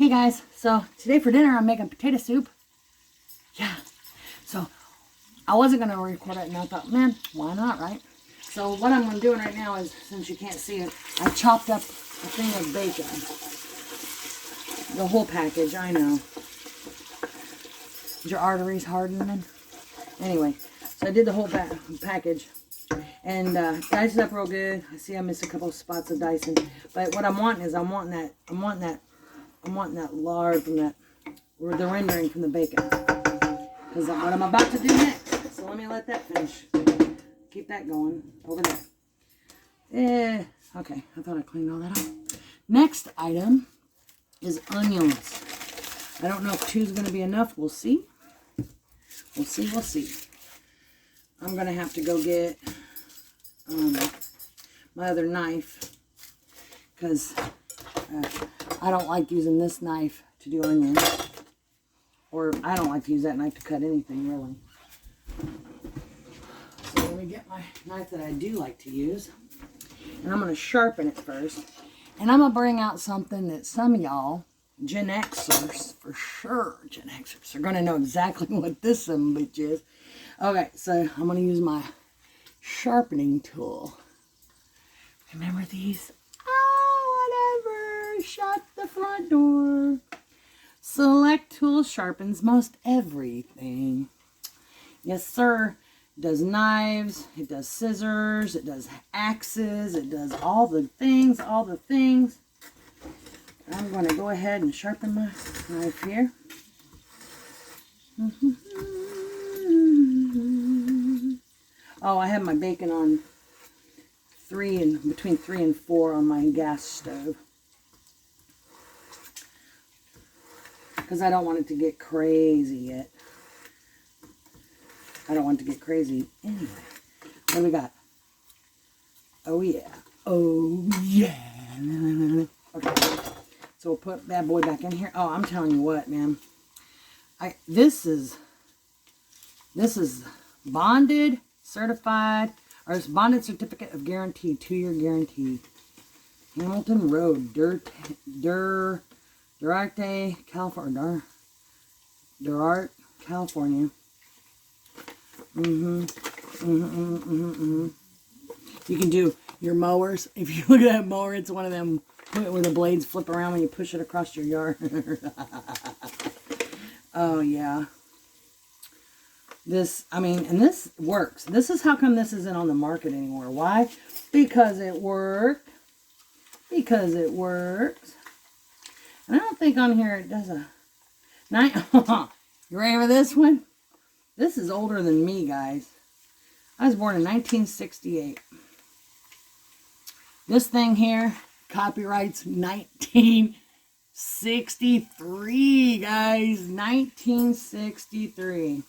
Hey guys, so today for dinner I'm making potato soup. Yeah, so I wasn't going to record it and I thought, man, why not, right? So what I'm doing right now is, since you can't see it, I chopped up a thing of bacon. The whole package, I know. Is your arteries hardening? Anyway, so I did the whole package. And diced it up real good. I see I missed a couple of spots of dicing. But what I'm wanting is I'm wanting that lard from that, or the rendering from the bacon. Because what I'm about to do next. So let me let that finish. Keep that going over there. Okay, I thought I cleaned all that up. Next item is onions. I don't know if 2 is going to be enough. We'll see. We'll see. I'm going to have to go get my other knife, because I don't like using this knife to do onions, or I don't like to use that knife to cut anything really. So let me get my knife that I do like to use, and I'm going to sharpen it first, and I'm going to bring out something that some of y'all Gen Xers, for sure Gen Xers, are going to know exactly what this bitch is. Okay, so I'm going to use my sharpening tool. Remember these? Oh, whatever. Shut the front door. Select tool sharpens most everything. Yes, sir. It does knives. It does scissors. It does axes. It does all the things. I'm going to go ahead and sharpen my knife here. Oh, I have my bacon on between 3 and 4 on my gas stove, because I don't want it to get crazy yet. I don't want it to get crazy anyway. What do we got? Oh yeah. Okay, so we'll put that boy back in here. Oh, I'm telling you what, man. This is bonded, certified, or it's bonded certificate of guarantee, 2-year guarantee. Hamilton Road, Durarte, California. Durarte, California. You can do your mowers. If you look at that mower, it's one of them where the blades flip around when you push it across your yard. Oh yeah. This works. This is how come this isn't on the market anymore. Why? Because it works. And I don't think on here it does a night. You ready for this one? This is older than me, guys. I was born in 1968. This thing here, copyrights 1963, guys. 1963.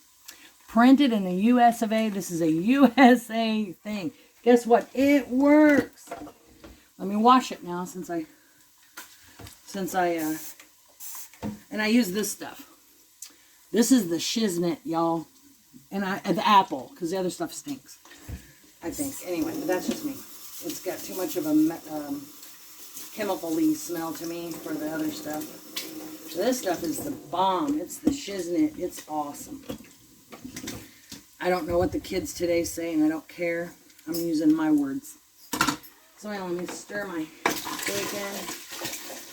Printed in the US of A. This is a USA thing. Guess what? It works. Let me wash it now, since I use this stuff. This is the shiznit, y'all. And the apple, because the other stuff stinks, I think. Anyway, but that's just me. It's got too much of a chemical-y smell to me for the other stuff. This stuff is the bomb. It's the shiznit. It's awesome. I don't know what the kids today say, and I don't care. I'm using my words. So let me stir my bacon.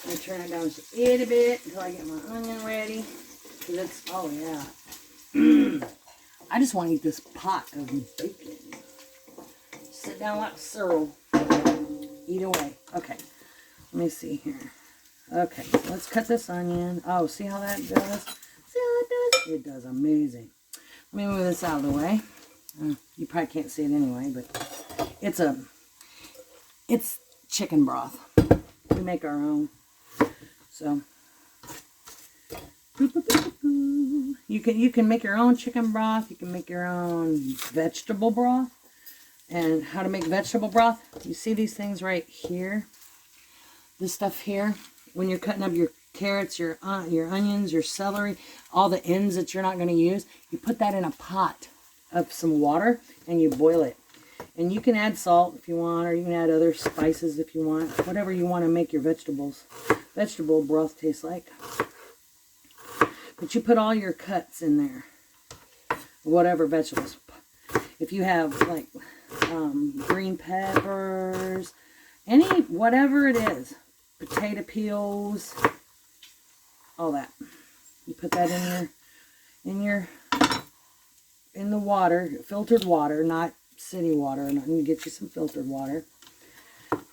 I'm going to turn it down just a little bit until I get my onion ready. Because it's, oh yeah. I just want to eat this pot of bacon. Sit down like Cyril. Eat away. Okay. Let me see here. Okay. Let's cut this onion. Oh, see how that does? See how that does? It does amazing. Let me move this out of the way. You probably can't see it anyway, but it's chicken broth. We make our own. So you can make your own chicken broth. You can make your own vegetable broth. And how to make vegetable broth? You see these things right here? This stuff here. When you're cutting up your carrots, your onions, your celery, all the ends that you're not going to use, you put that in a pot of some water and you boil it. And you can add salt if you want, or you can add other spices if you want, whatever you want to make your vegetables. vegetable broth tastes like. But you put all your cuts in there. Whatever vegetables. If you have like green peppers, whatever it is, potato peels, all that. You put that in the water, filtered water, not city water. And you get you some filtered water,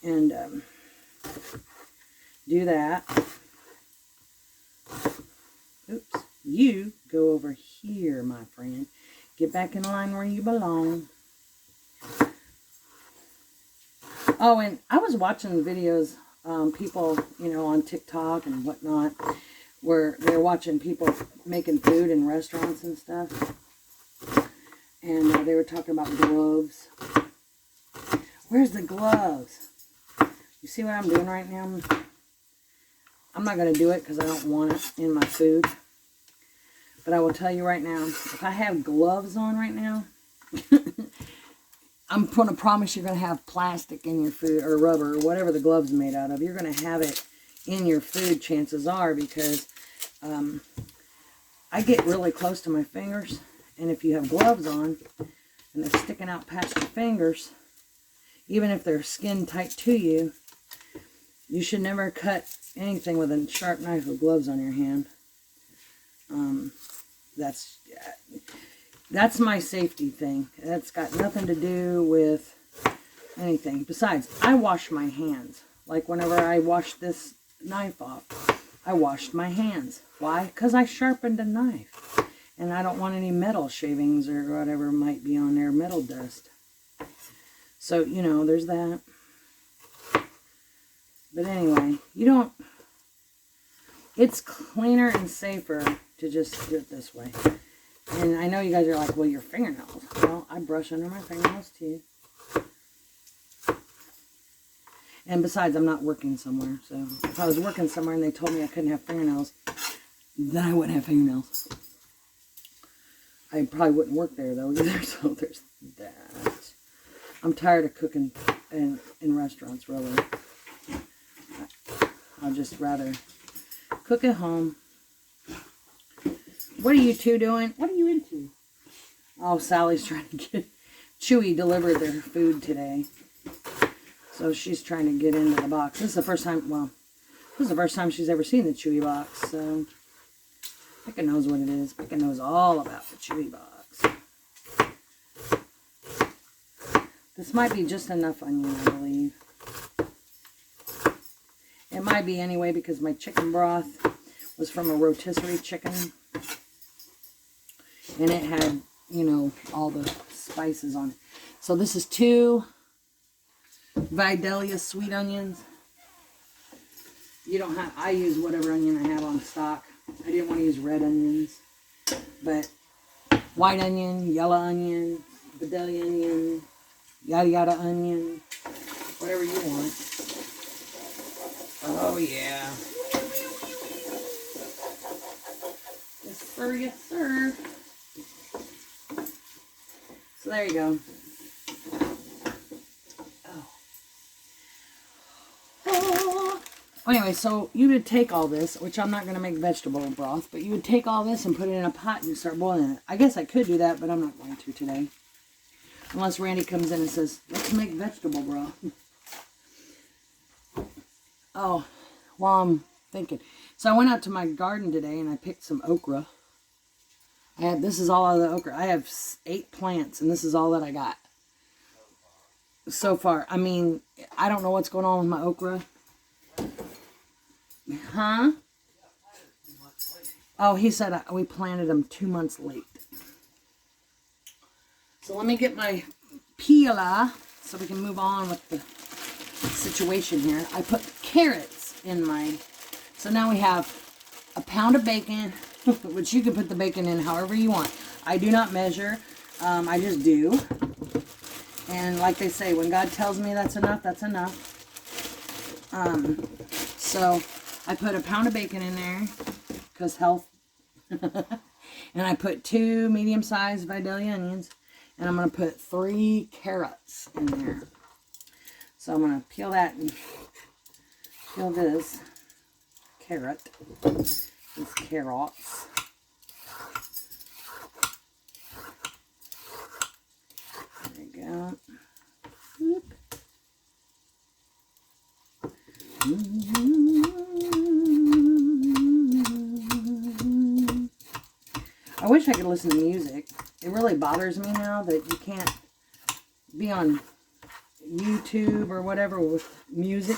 and do that. Oops, you go over here, my friend. Get back in line where you belong. Oh, and I was watching videos, people, on TikTok and whatnot, where they're watching people making food in restaurants and stuff. And they were talking about gloves. Where's the gloves? You see what I'm doing right now? I'm not going to do it because I don't want it in my food. But I will tell you right now, if I have gloves on right now, I'm going to promise you're going to have plastic in your food, or rubber, or whatever the glove's made out of. You're going to have it in your food, chances are, because I get really close to my fingers. And if you have gloves on, and they're sticking out past your fingers, even if they're skin tight to you, you should never cut anything with a sharp knife with gloves on your hand. That's my safety thing. That's got nothing to do with anything. Besides, I wash my hands. Like whenever I washed this knife off, I washed my hands. Why? Because I sharpened a knife. And I don't want any metal shavings or whatever might be on there, metal dust. So, there's that. But anyway, it's cleaner and safer to just do it this way. And I know you guys are like, well, your fingernails. Well, I brush under my fingernails too. And besides, I'm not working somewhere. So if I was working somewhere and they told me I couldn't have fingernails, then I wouldn't have fingernails. I probably wouldn't work there though either. So there's that. I'm tired of cooking in restaurants, really. I'd just rather cook at home. What are you two doing? What are you into? Oh, Sally's trying to get... Chewy delivered their food today. So she's trying to get into the box. This is the first time... Well, this is the first time she's ever seen the Chewy box. So, Becca knows what it is. Becca knows all about the Chewy box. This might be just enough onion, I believe. It might be anyway because my chicken broth was from a rotisserie chicken. And it had, all the spices on it. So this is 2 Vidalia sweet onions. I use whatever onion I have on stock. I didn't want to use red onions. But white onion, yellow onion, Vidalia onion, yada yada onion, whatever you want. Oh yeah. Yes sir, yes sir. So there you go. Oh. Anyway, so you would take all this, which I'm not going to make vegetable broth, but you would take all this and put it in a pot and start boiling it. I guess I could do that, but I'm not going to today. Unless Randy comes in and says, let's make vegetable broth. Oh, while I'm thinking. So I went out to my garden today and I picked some okra. This is all of the okra. I have 8 plants and this is all that I got so far. I mean, I don't know what's going on with my okra. Huh? Oh, he said we planted them 2 months late. So let me get my peeler so we can move on with the situation here. I put carrots in my... So now we have a pound of bacon, which you can put the bacon in however you want. I do not measure. I just do. And like they say, when God tells me that's enough, that's enough. So I put a pound of bacon in there because health. And I put 2 medium-sized Vidalia onions. And I'm going to put 3 carrots in there. So I'm going to peel that and peel this. carrot. These carrots. There we go. Whoop. I wish I could listen to music. It really bothers me now that you can't be on YouTube or whatever with music.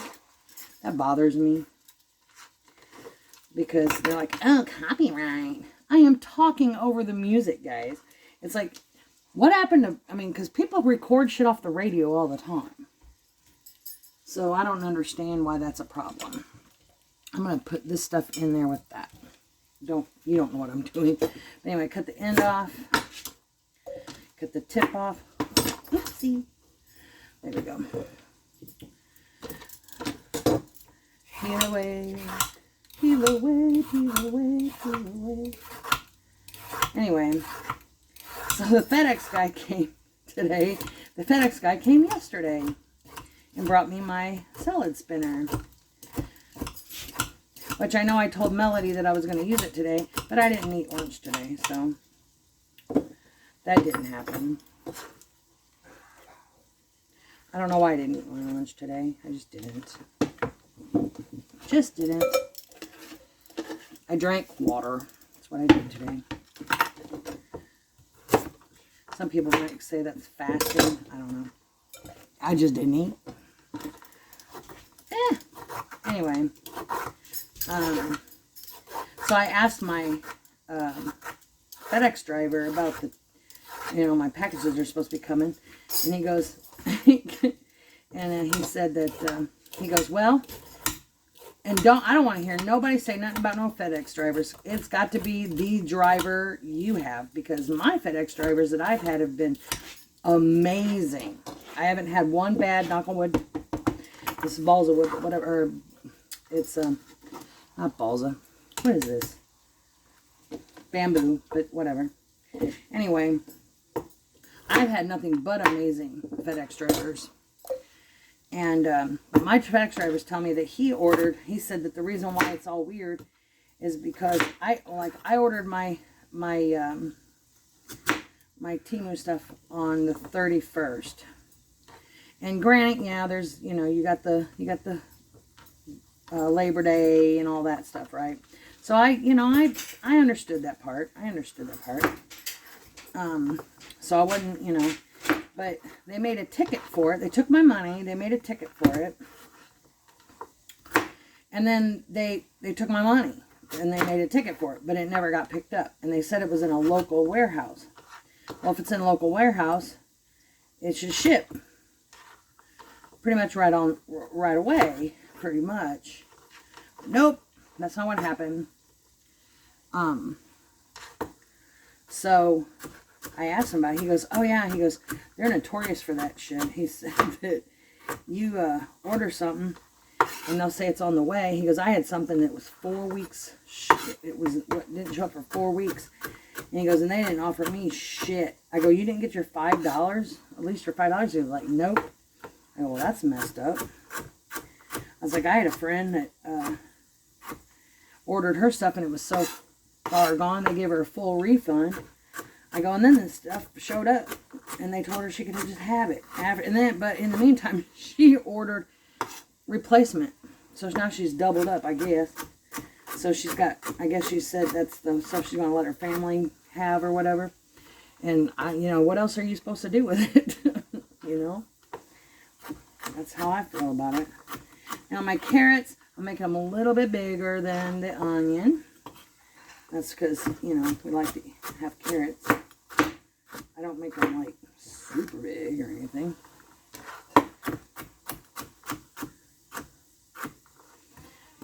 That bothers me. Because they're like, oh, copyright. I am talking over the music, guys. It's like, what happened to, I mean, because people record shit off the radio all the time. So I don't understand why that's a problem. I'm going to put this stuff in there with that. You don't know what I'm doing. But anyway, cut the end off. Cut the tip off. Oopsie. There we go. Peel away. Peel away, peel away, peel away. Anyway, so the FedEx guy came today. The FedEx guy came yesterday and brought me my salad spinner. Which I know I told Melody that I was going to use it today, but I didn't eat lunch today, so that didn't happen. I don't know why I didn't eat my lunch today. I just didn't. Just didn't. I drank water. That's what I did today. Some people might say that's fasting. I don't know. I just didn't eat. Anyway. So I asked my FedEx driver about the, my packages are supposed to be coming. And he goes, and he said that, he goes, well, and I don't want to hear nobody say nothing about no FedEx drivers. It's got to be the driver you have, because my FedEx drivers that I've had have been amazing. I haven't had one bad, knock on wood. This is balsa wood, but whatever. Or it's not balsa. What is this? Bamboo, but whatever. Anyway, I've had nothing but amazing FedEx drivers. And my FedEx drivers tell me that he said that the reason why it's all weird is because I ordered my Temu stuff on the 31st. And granted, yeah, there's, you got the Labor Day and all that stuff, right? So I understood that part. So I wasn't, but they made a ticket for it. They took my money. They made a ticket for it. And then they took my money and they made a ticket for it, but it never got picked up. And they said it was in a local warehouse. Well, if it's in a local warehouse, it should ship pretty much right away, pretty much. Nope, that's not what happened. So I asked him about it. He goes, oh yeah, he goes, they're notorious for that shit. He said that you order something and they'll say it's on the way. He goes, I had something that was 4 weeks. It didn't show up for 4 weeks. And he goes, and they didn't offer me shit. I go, you didn't get your $5? At least your $5? He was like, nope. I go, well, that's messed up. I was like, I had a friend that ordered her stuff and it was so far gone, they gave her a full refund. I go, and then this stuff showed up and they told her she could just have it. But in the meantime, she ordered replacement. So now she's doubled up, I guess. So she's got, I guess she said that's the stuff she's going to let her family have or whatever. And, what else are you supposed to do with it? That's how I feel about it. Now my carrots, I'm making them a little bit bigger than the onion. That's because, we like to have carrots. I don't make them, like, super big or anything.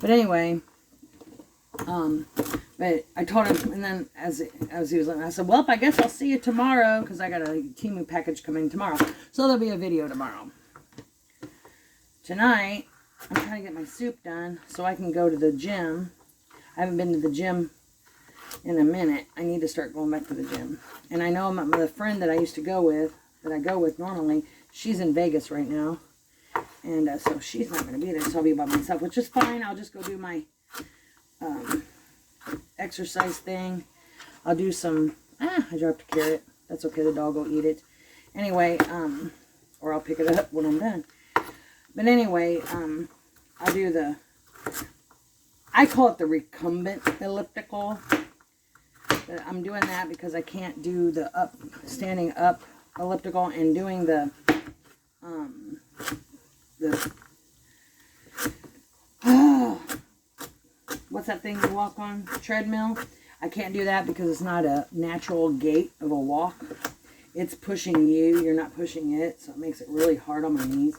But anyway, but I told him, and then as he was leaving, I said, well, I guess I'll see you tomorrow, because I got a Temu package coming tomorrow. So there'll be a video tomorrow. Tonight, I'm trying to get my soup done so I can go to the gym. I haven't been to the gym in a minute. I need to start going back to the gym. And I know the friend that I used to go with, that I go with normally, she's in Vegas right now. And so she's not going to be there, so I'll be by myself, which is fine. I'll just go do my exercise thing. I'll do some, I dropped a carrot. That's okay, the dog will eat it. Anyway, or I'll pick it up when I'm done. But anyway, I'll do the, I call it the recumbent elliptical. But I'm doing that because I can't do the standing up elliptical, and doing the what's that thing you walk on? Treadmill. I can't do that because it's not a natural gait of a walk. It's pushing you. You're not pushing it. So it makes it really hard on my knees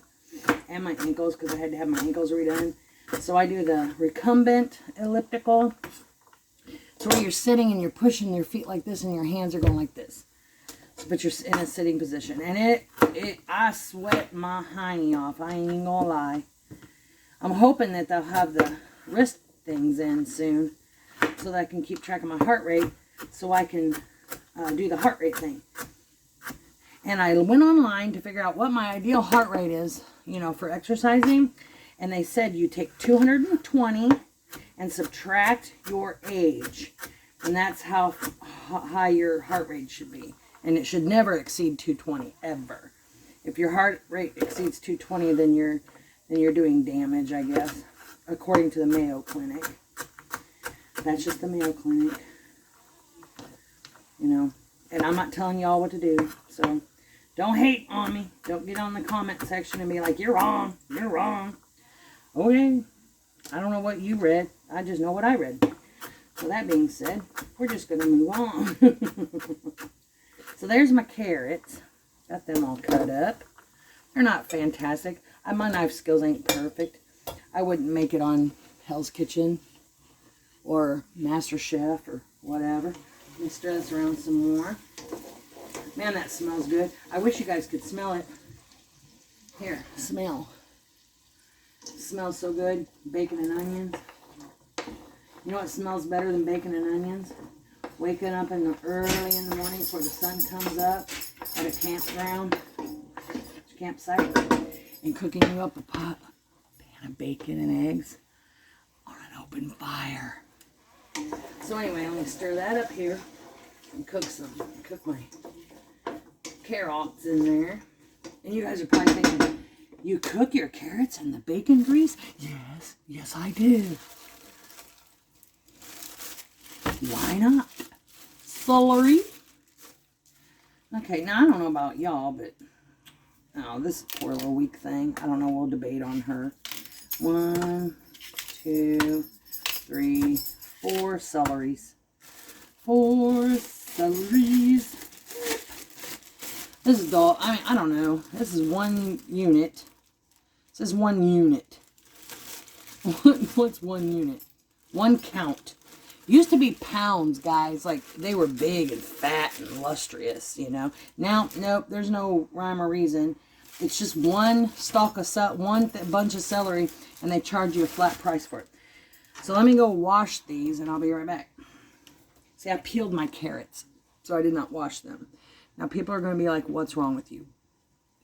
and my ankles because I had to have my ankles redone. So I do the recumbent elliptical. So where you're sitting and you're pushing your feet like this and your hands are going like this. But you're in a sitting position. And I sweat my hiney off. I ain't even gonna lie. I'm hoping that they'll have the wrist things in soon so that I can keep track of my heart rate so I can do the heart rate thing. And I went online to figure out what my ideal heart rate is, you know, for exercising. And they said you take 220 and subtract your age. And that's how high your heart rate should be. And it should never exceed 220, ever. If your heart rate exceeds 220, then you're doing damage, I guess, according to the Mayo Clinic. That's just the Mayo Clinic. You know, and I'm not telling y'all what to do. So don't hate on me. Don't get on the comment section and be like, you're wrong. You're wrong. Okay. I don't know what you read. I just know what I read. So that being said, we're just going to move on. So there's my carrots. Got them all cut up. They're not fantastic. My knife skills ain't perfect. I wouldn't make it on Hell's Kitchen or Master Chef or whatever. Let me stir this around some more. Man, that smells good. I wish you guys could smell it. Here, smell. It smells so good. Bacon and onions. You know what smells better than bacon and onions? Waking up early in the morning before the sun comes up at a campsite, and cooking you up a pan of bacon and eggs on an open fire. So anyway, let me stir that up here and cook my carrots in there. And you guys are probably thinking, you cook your carrots in the bacon grease? Yes I do. Why not? Celery. Okay, now I don't know about y'all, but this poor little weak thing. I don't know. We'll debate on her. 1, 2, 3, 4 celeries. 4 celeries. This is dull. I don't know. This is 1 unit. It says 1 unit. What's 1 unit? 1 count. Used to be pounds, guys. Like, they were big and fat and lustrous, you know. Now, nope, there's no rhyme or reason. It's just one stalk of bunch of celery, and they charge you a flat price for it. So let me go wash these, and I'll be right back. See, I peeled my carrots, so I did not wash them. Now, people are going to be like, what's wrong with you?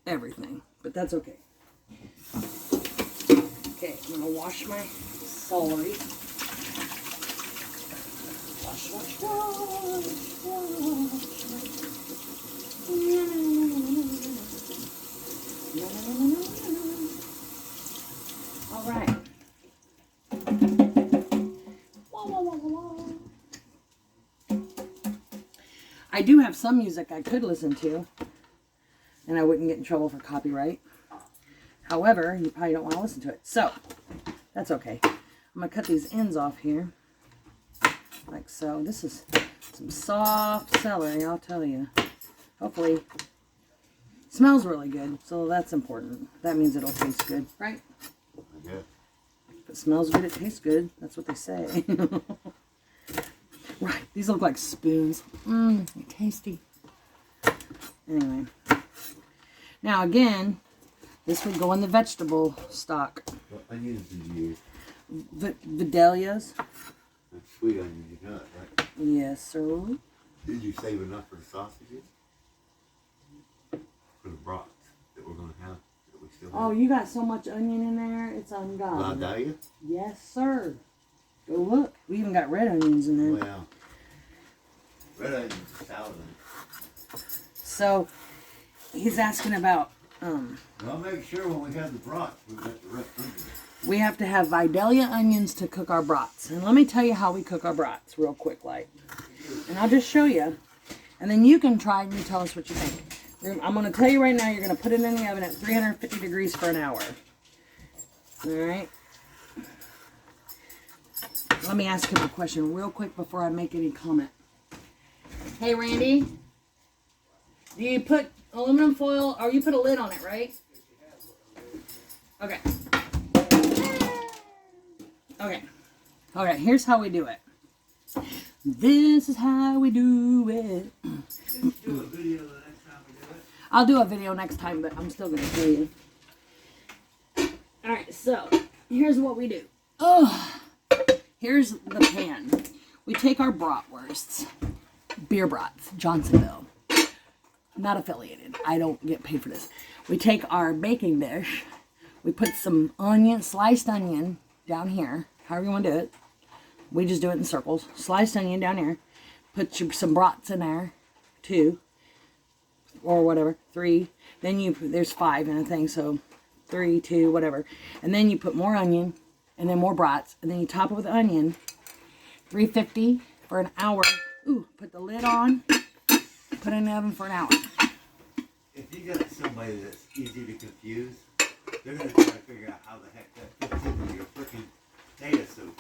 Everything. But that's okay. Okay, I'm going to wash my celery. Wash. All right. I do have some music I could listen to, and I wouldn't get in trouble for copyright. However, you probably don't want to listen to it, so that's okay. I'm going to cut these ends off here. Like so. This is some soft celery, I'll tell you. Hopefully, it smells really good, so that's important. That means it'll taste good, right? Yeah. If it smells good, it tastes good. That's what they say. Right, these look like spoons. Mmm, tasty. Anyway. Now again, this would go in the vegetable stock. What onions did you use? Vidalias. That's sweet onions you got, right? Yes, sir. Did you save enough for the sausages? For the brats that we're going to have? That we still have? Oh, you got so much onion in there, it's ungodly. Vidalia? Yes, sir. Go look. We even got red onions in there. Well, red onions are salad. So, he's asking about, Well, make sure when we have the brats, we've got the red onions. we have to have Vidalia onions to cook our brats. And let me tell you how we cook our brats real quick, like. And I'll just show you. And then you can try and you tell us what you think. I'm going to tell you right now, you're going to put it in the oven at 350 degrees for an hour. Alright? Let me ask him a question real quick before I make any comment. Hey, Randy. Do you put aluminum foil, or you put a lid on it, right? Okay. Okay. Okay, here's how we do it. This is how we do it. Just do a video the next time we do it. I'll do a video next time, but I'm still going to tell you. Alright, so, here's what we do. Oh, here's the pan. We take our bratwursts, beer brats, Johnsonville. Not affiliated. I don't get paid for this. We take our baking dish. We put some onion, sliced onion down here. However you want to do it. We just do it in circles. Sliced onion down here. Put some brats in there. 2. Or whatever. 3. Then there's 5 in a thing. So 3, 2, whatever. And then you put more onion. And then more brats. And then you top it with onion. 350 for an hour. Ooh, put the lid on. Put it in the oven for an hour. If you got somebody that's easy to confuse, they're going to try to figure out how the heck that fits into your freaking potato soup.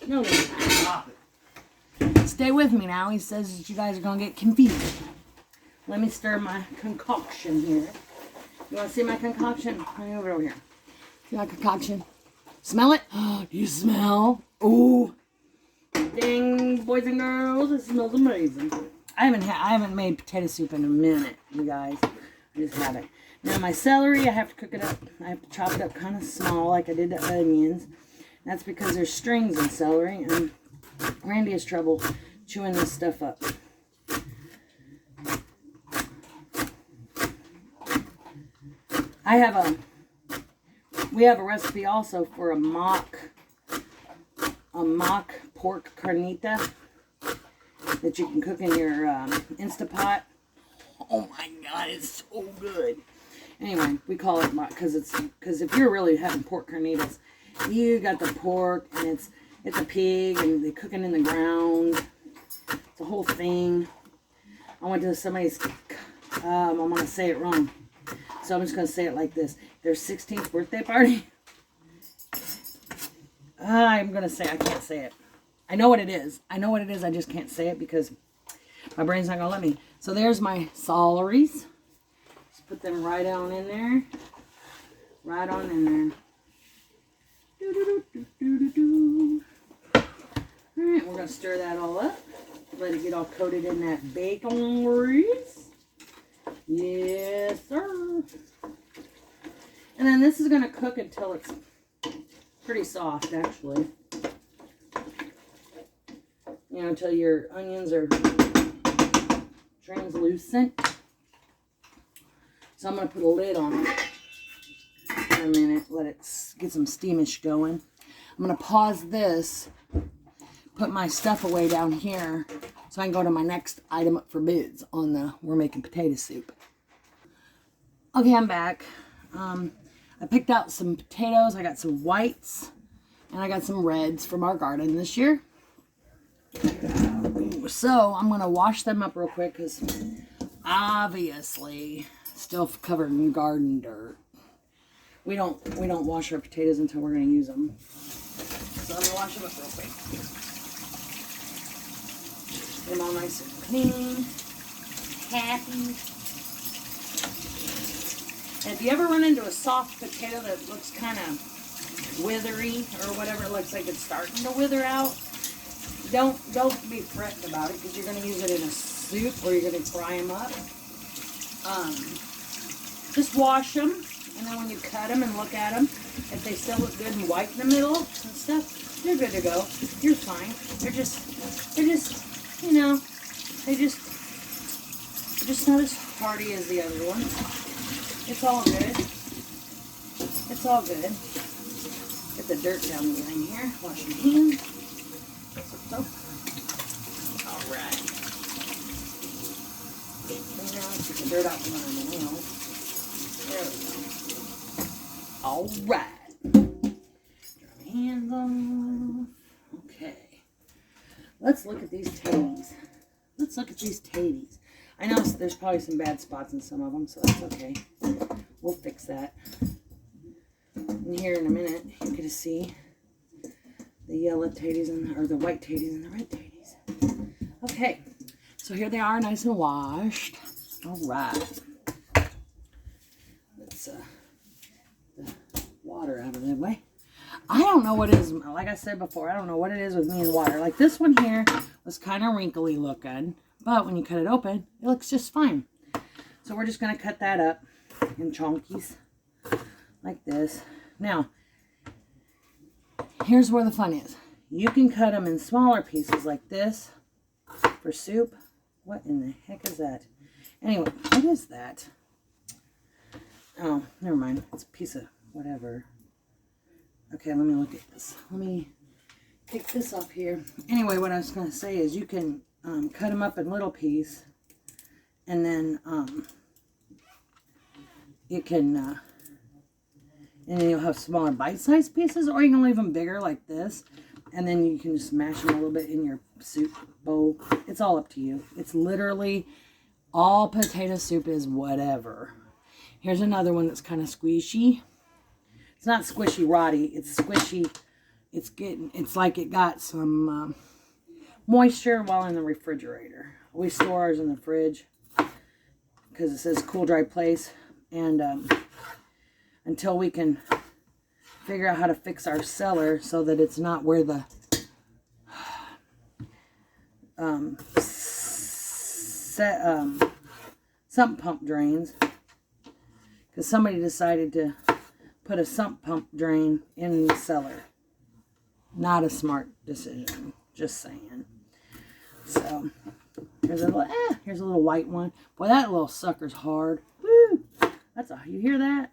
No, Stop it. stay with me now. He says that you guys are going to get confused. Let me stir my concoction here. You want to see my concoction? Let me over here. See my concoction? Smell it? Do you smell? Ooh. Dang, boys and girls, it smells amazing. I haven't made potato soup in a minute, you guys. I just had it. Now my celery, I have to cook it up. I have to chop it up kind of small like I did the onions. That's because there's strings in celery, and Randy has trouble chewing this stuff up. We have a recipe also for a mock pork carnita that you can cook in your Instapot. Oh my God, it's so good. Anyway, we call it mock because if you're really having pork carnitas, you got the pork and it's a pig and they cook it in the ground. It's a whole thing. I went to somebody's. I'm gonna say it wrong, so I'm just gonna say it like this: their 16th birthday party. I'm gonna say I can't say it. I know what it is. I just can't say it because my brain's not gonna let me. So there's my celeries. Just put them right on in there. Right on in there. Alright, we're gonna stir that all up. Let it get all coated in that bacon grease. Yes, sir. And then this is gonna cook until it's pretty soft, actually. You know, until your onions are translucent. So I'm going to put a lid on it for a minute. Let it get some steamish going. I'm going to pause this. Put my stuff away down here. So I can go to my next item up for bids on the We're Making Potato Soup. Okay, I'm back. I picked out some potatoes. I got some whites. And I got some reds from our garden this year. So I'm going to wash them up real quick because obviously still covered in garden dirt. We don't wash our potatoes until we're going to use them. So I'm going to wash them up real quick. Get them all nice and clean. Happy. And if you ever run into a soft potato that looks kind of withery or whatever, it looks like it's starting to wither out, don't be fretting about it because you're going to use it in a soup or you're going to fry them up. Just wash them, and then when you cut them and look at them, if they still look good and white in the middle and stuff, you're good to go. You're fine. They're just, you know, they're just not as hearty as the other ones. It's all good. It's all good. Get the dirt down behind here. Wash your hands. stir it out from under my nails. There we go. All right. Dry my hands off. Okay. Let's look at these taties. Let's look at these taties. I know there's probably some bad spots in some of them, so that's okay. We'll fix that. And here in a minute, you're going to see the yellow taties, or the white taties and the red taties. Okay, so here they are, nice and washed. All right. Let's the water out of the way. I don't know what it is. Like I said before, I don't know what it is with me and water. Like this one here was kind of wrinkly looking, but when you cut it open, it looks just fine. So we're just going to cut that up in chunkies like this. Now, here's where the fun is. You can cut them in smaller pieces like this for soup. What in the heck is that? Anyway, what is that? Oh, never mind. It's a piece of whatever. Okay, let me look at this. Let me take this off here. Anyway, what I was going to say is you can cut them up in little pieces, and then you can, and then you'll have smaller bite-sized pieces, or you can leave them bigger like this, and then you can just mash them a little bit in your soup bowl. It's all up to you. It's literally all potato soup is whatever. Here's another one that's kind of squishy. It's not squishy rotty. It's squishy. It's like it got some moisture while in the refrigerator. We store ours in the fridge because it says cool, dry place. And until we can figure out how to fix our cellar so that it's not where the sump pump drains. Because somebody decided to put a sump pump drain in the cellar. Not a smart decision. Just saying. So, here's a little white one. Boy, that little sucker's hard. Woo! You hear that?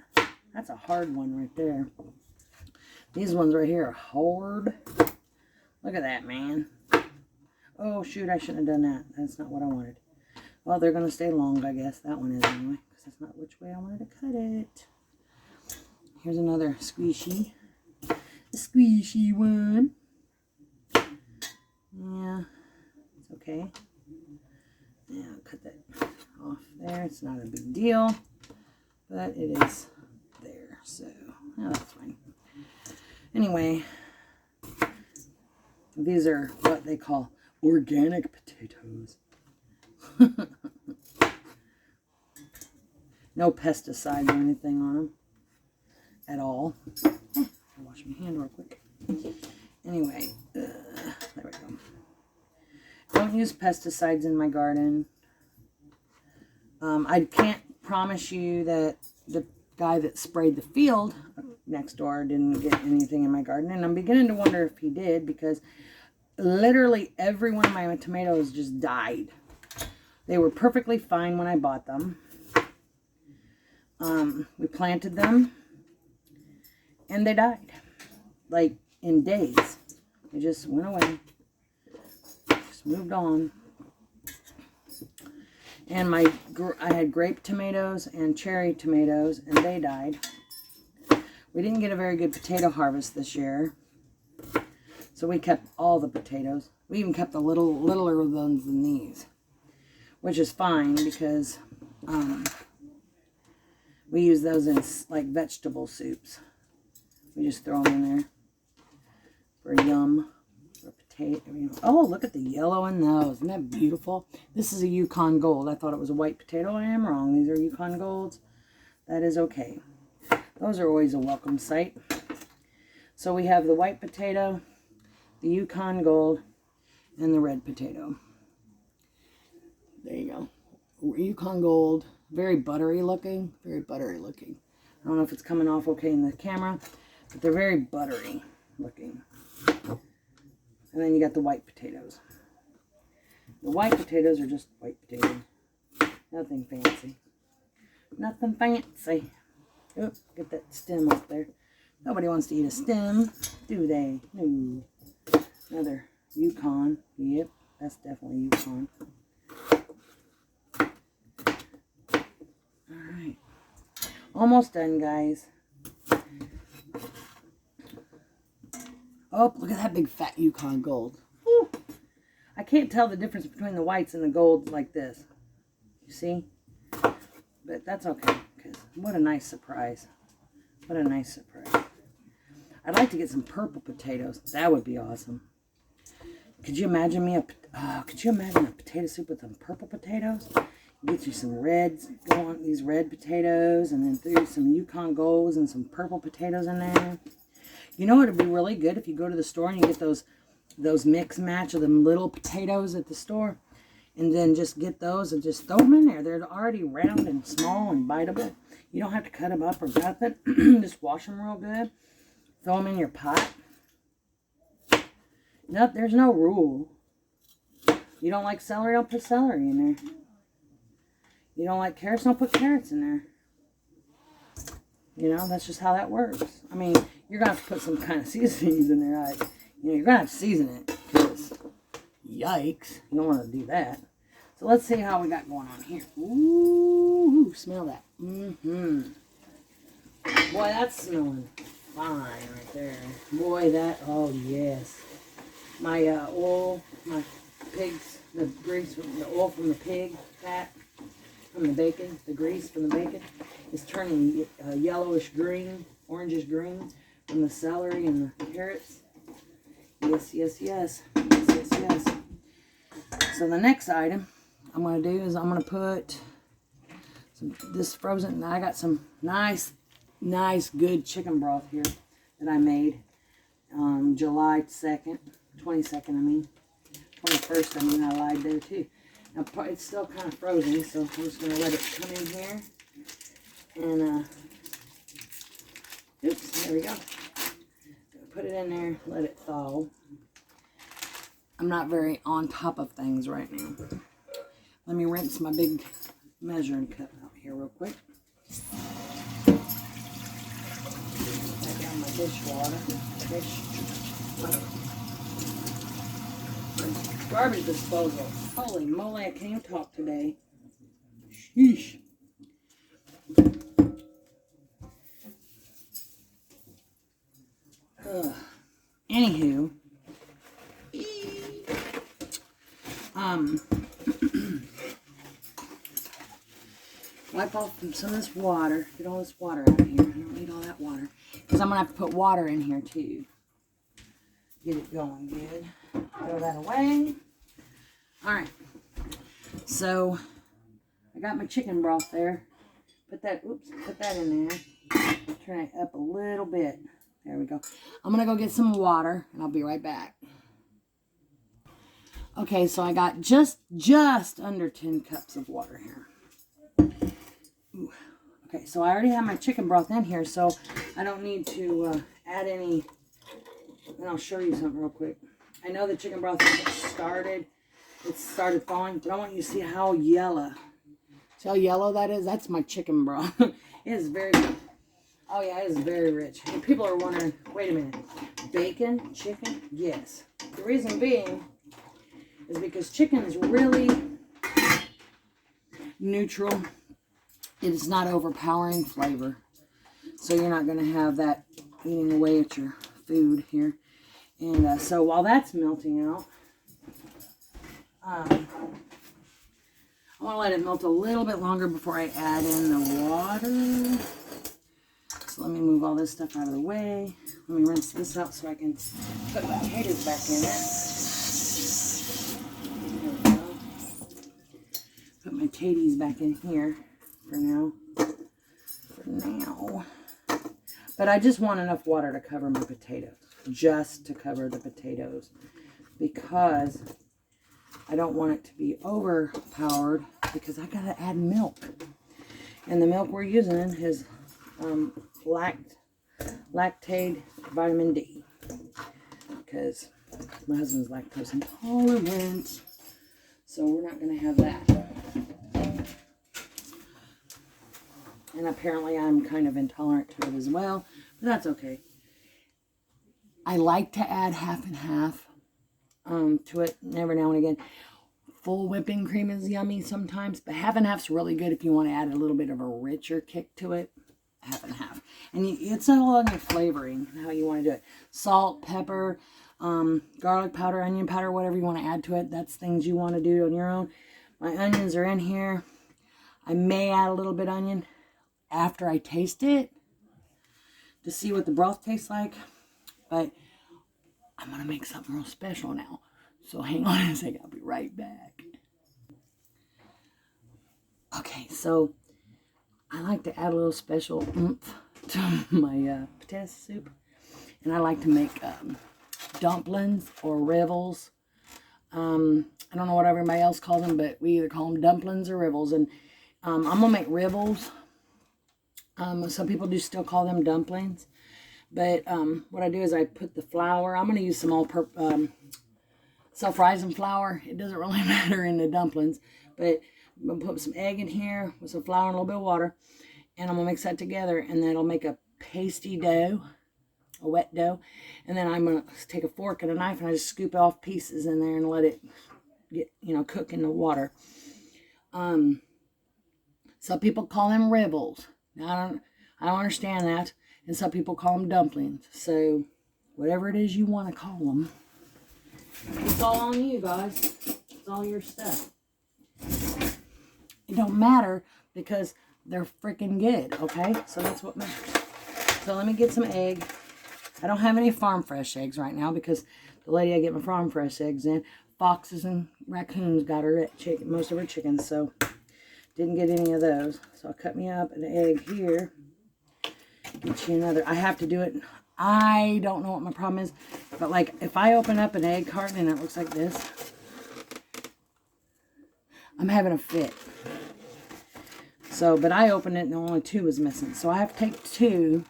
That's a hard one right there. These ones right here are hard. Look at that, man. Oh, shoot, I shouldn't have done that. That's not what I wanted. Well, they're going to stay long, I guess. That one is anyway, because that's not which way I wanted to cut it. Here's another squishy. A squishy one. Yeah, it's okay. Yeah, I'll cut that off there. It's not a big deal, but it is there. So, yeah, that's fine. Anyway, these are what they call organic potatoes. No pesticides or anything on them at all. I'll wash my hand real quick. Anyway, there we go. Don't use pesticides in my garden. I can't promise you that the guy that sprayed the field next door didn't get anything in my garden, and I'm beginning to wonder if he did, because literally every one of my tomatoes just died. They were perfectly fine when I bought them. We planted them, and they died. Like, in days. They just went away. Just moved on. And I had grape tomatoes and cherry tomatoes, and they died. We didn't get a very good potato harvest this year. So we kept all the potatoes. We even kept the littler ones than these. Which is fine, because we use those in like vegetable soups. We just throw them in there for yum. For potato. Oh, look at the yellow in those. Isn't that beautiful? This is a Yukon Gold. I thought it was a white potato. I am wrong. These are Yukon Golds. That is okay. Those are always a welcome sight. So we have the white potato, the Yukon Gold, and the red potato. There you go. Yukon Gold. Very buttery looking. Very buttery looking. I don't know if it's coming off okay in the camera, but they're very buttery looking. And then you got the white potatoes. The white potatoes are just white potatoes. Nothing fancy. Nothing fancy. Oh, get that stem off there. Nobody wants to eat a stem, do they? No. Another Yukon. Yep, that's definitely Yukon. Almost done, guys. Oh, look at that big fat Yukon Gold. Whew. I can't tell the difference between the whites and the golds like this. You see? But that's okay, because what a nice surprise. What a nice surprise. I'd like to get some purple potatoes. That would be awesome. Could you imagine a potato soup with some purple potatoes? Get you some reds, go on these red potatoes, and then throw some Yukon Golds and some purple potatoes in there. You know what would be really good if you go to the store and you get those mix match of them little potatoes at the store, and then just get those and just throw them in there. They're already round and small and biteable. You don't have to cut them up or nothing. Just wash them real good. Throw them in your pot. No, there's no rule. You don't like celery, don't put celery in there. You don't like carrots, don't put carrots in there. You know, that's just how that works. I mean, you're going to have to put some kind of seasonings in there. You know, you're going to have to season it. Because, yikes. You don't want to do that. So let's see how we got going on here. Ooh, smell that. Mm-hmm. Boy, that's smelling fine right there. Boy, that, oh yes. My oil, my pigs, the grease, the oil from the pig fat, from the bacon, the grease from the bacon, is turning yellowish green, orangish green from the celery and the carrots. Yes, yes, yes. Yes, yes, yes. So the next item I'm going to do is I'm going to put this frozen, I got some nice good chicken broth here that I made July 2nd, 22nd, I mean. 21st, I mean, I lied there too. Now, it's still kind of frozen, so I'm just going to let it come in here. And, oops, there we go. Put it in there, let it thaw. I'm not very on top of things right now. Let me rinse my big measuring cup out here real quick. Put down my dishwater. Garbage disposal. Holy moly, I can't even talk today. Sheesh. Anywho, wipe off some of this water. Get all this water out of here. I don't need all that water. Because I'm going to have to put water in here too. Get it going good. Throw that away. Alright. So, I got my chicken broth there. Put that in there. Turn it up a little bit. There we go. I'm going to go get some water, and I'll be right back. Okay, so I got just under 10 cups of water here. Ooh. Okay, so I already have my chicken broth in here, so I don't need to add any. And I'll show you something real quick. I know the chicken broth started thawing, but I want you to see how yellow. See how yellow that is? That's my chicken broth. It is very, oh yeah, it is very rich. And people are wondering, wait a minute, bacon, chicken? Yes. The reason being is because chicken is really neutral. It is not overpowering flavor. So you're not going to have that eating away at your food here. And so while that's melting out, I want to let it melt a little bit longer before I add in the water. So let me move all this stuff out of the way. Let me rinse this out so I can put my potatoes back in it. There we go. Put my taties back in here for now. But I just want enough water to cover my potatoes. Just to cover the potatoes. Because I don't want it to be overpowered, because I gotta add milk. And the milk we're using is lactate vitamin D. Because my husband's lactose intolerant. So we're not gonna have that. And apparently I'm kind of intolerant to it as well. But that's okay. I like to add half and half to it every now and again. Full whipping cream is yummy sometimes, but half and half's really good if you want to add a little bit of a richer kick to it. half and half. And it's all on your flavoring, how you want to do it. Salt, pepper, garlic powder, onion powder, whatever you want to add to it. That's things you want to do on your own. My onions are in here. I may add a little bit of onion after I taste it to see what the broth tastes like. But I'm going to make something real special now. So hang on a second. I'll be right back. Okay, so I like to add a little special oomph to my potato soup. And I like to make dumplings or revels. I don't know what everybody else calls them, but we either call them dumplings or revels. And I'm going to make revels. Some people do still call them dumplings. But what I do is I put the flour. I'm going to use some all-purpose self-rising flour. It doesn't really matter in the dumplings. But I'm going to put some egg in here with some flour and a little bit of water. And I'm going to mix that together. And then it'll make a pasty dough. A wet dough. And then I'm going to take a fork and a knife and I just scoop off pieces in there and let it get, cook in the water. Some people call them revels. Now, I don't understand that. And some people call them dumplings. So, whatever it is you want to call them, it's all on you, guys. It's all your stuff. It don't matter because they're freaking good, okay? So, that's what matters. So, let me get some egg. I don't have any farm fresh eggs right now because the lady I get my farm fresh eggs in, foxes and raccoons got her chicken, most of her chickens, so didn't get any of those. So I cut me up an egg here. Get you another. I have to do it. I don't know what my problem is, but like if I open up an egg carton and it looks like this, I'm having a fit. So, but I opened it and only 2 was missing. So I have to take 2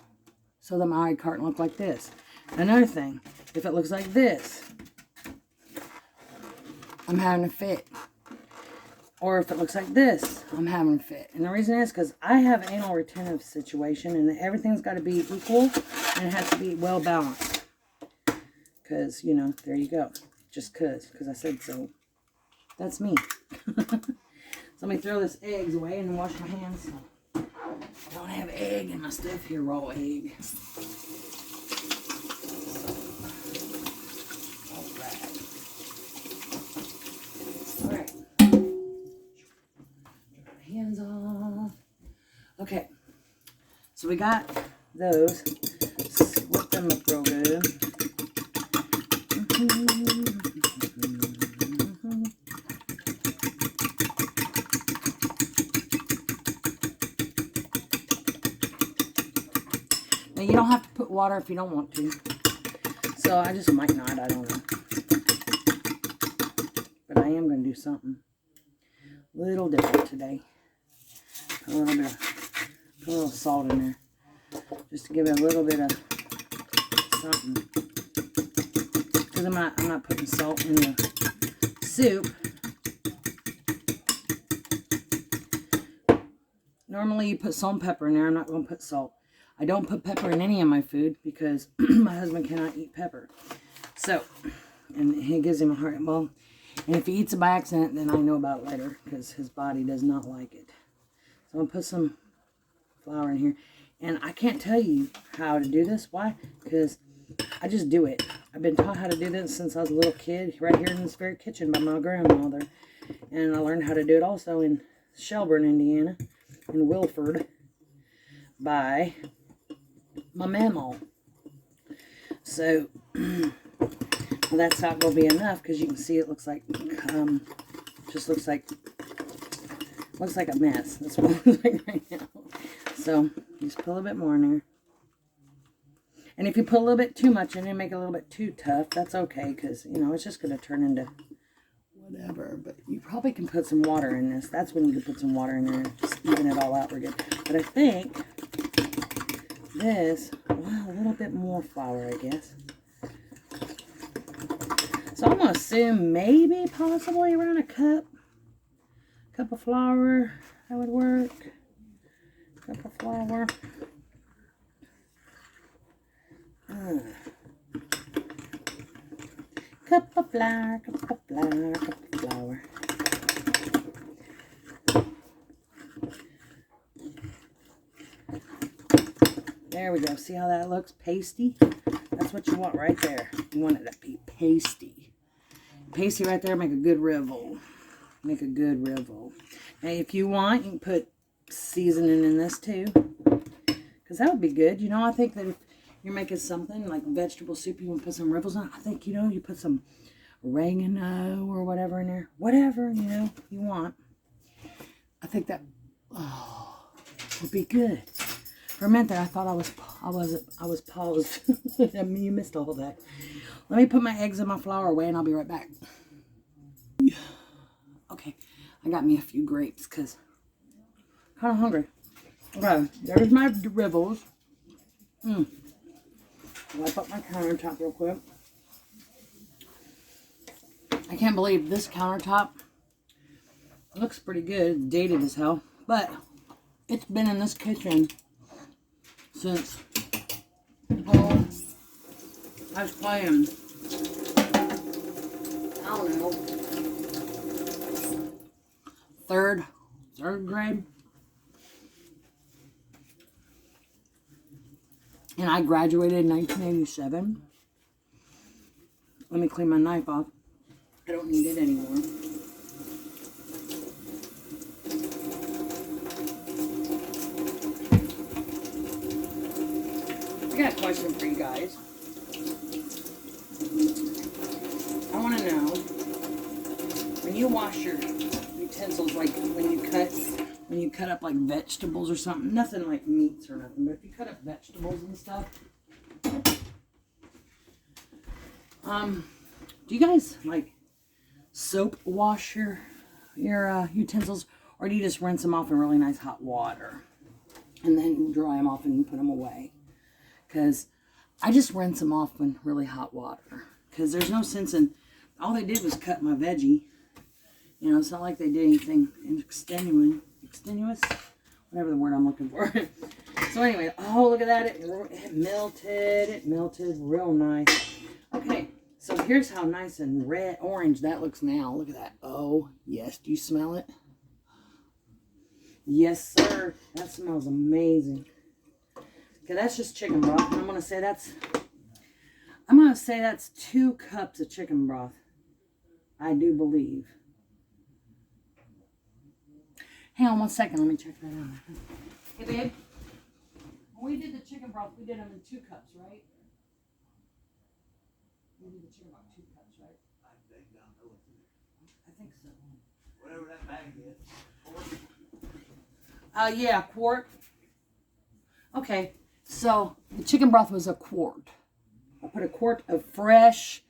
so that my egg carton look like this. Another thing, if it looks like this, I'm having a fit. Or if it looks like this, I'm having a fit. And the reason is because I have an anal retentive situation and everything's got to be equal and it has to be well balanced. Because, there you go. Just because I said so. That's me. So let me throw this eggs away and wash my hands. I don't have egg in my stuff here, raw egg. Alright. Hands off. Okay. So we got those. Whip them up real good. Now you don't have to put water if you don't want to. So I just might not, I don't know. But I am going to do something a little different today. Put a little salt in there. Just to give it a little bit of something. Because I'm not putting salt in the soup. Normally you put salt and pepper in there. I'm not going to put salt. I don't put pepper in any of my food because my husband cannot eat pepper. So, and it gives him a heart. Well, and if he eats it by accident, then I know about it later because his body does not like it. So I'm going to put some flour in here. And I can't tell you how to do this. Why? Because I just do it. I've been taught how to do this since I was a little kid right here in this very kitchen by my grandmother. And I learned how to do it also in Shelburne, Indiana, in Wilford, by my mamaw. So well, that's not going to be enough because you can see it looks like just looks like a mess. That's what it looks like right now. So just put a little bit more in there. And if you put a little bit too much in and make it a little bit too tough, that's okay because it's just going to turn into whatever. But you probably can put some water in this. That's when you can put some water in there and just even it all out real good. But I think this, well, a little bit more flour, I guess. So I'm going to assume maybe possibly around a cup of flour. That would work. Cup of flour. Cup of flour, cup of flour, cup of flour. There we go. See how that looks? Pasty. That's what you want right there. You want it to be pasty. Pasty right there, make a good rivel. Make a good rivel. Now, if you want, you can put seasoning in this too. Because that would be good. You know, I think that if you're making something like vegetable soup, you want to put some rivels on it. I think, you know, you put some oregano or whatever in there. Whatever, you know, you want. I think that would be good. For a minute there, I thought I was paused. I mean, you missed all that. Let me put my eggs and my flour away and I'll be right back. Okay, I got me a few grapes because I'm kind of hungry. Okay, there's my rivels. Wipe up my countertop real quick. I can't believe this countertop looks pretty good. It's dated as hell, but it's been in this kitchen since I was playing, I don't know, third grade. And I graduated in 1987. Let me clean my knife off. I don't need it anymore. I got a question for you guys. I want to know, when you wash your utensils, like when you cut up like vegetables or something, nothing like meats or nothing, but if you cut up vegetables and stuff, do you guys like soap wash your utensils, or do you just rinse them off in really nice hot water and then dry them off and put them away? Because I just rinse them off in really hot water, because there's no sense in, all they did was cut my veggie. You know, it's not like they did anything extenuous, whatever the word I'm looking for. So anyway, oh, look at that. It melted real nice. Okay, so here's how nice and orange that looks now. Look at that. Oh, yes. Do you smell it? Yes, sir. That smells amazing. Okay, that's just chicken broth. And I'm going to say that's 2 cups of chicken broth. I do believe. Hang on 1 second. Let me check that out. Hey, babe. When we did the chicken broth, we did them in 2 cups, right? We did the chicken broth 2 cups, right? I think so. Whatever that bag is. Yeah, quart. Okay, so the chicken broth was a quart. I put a quart of fresh,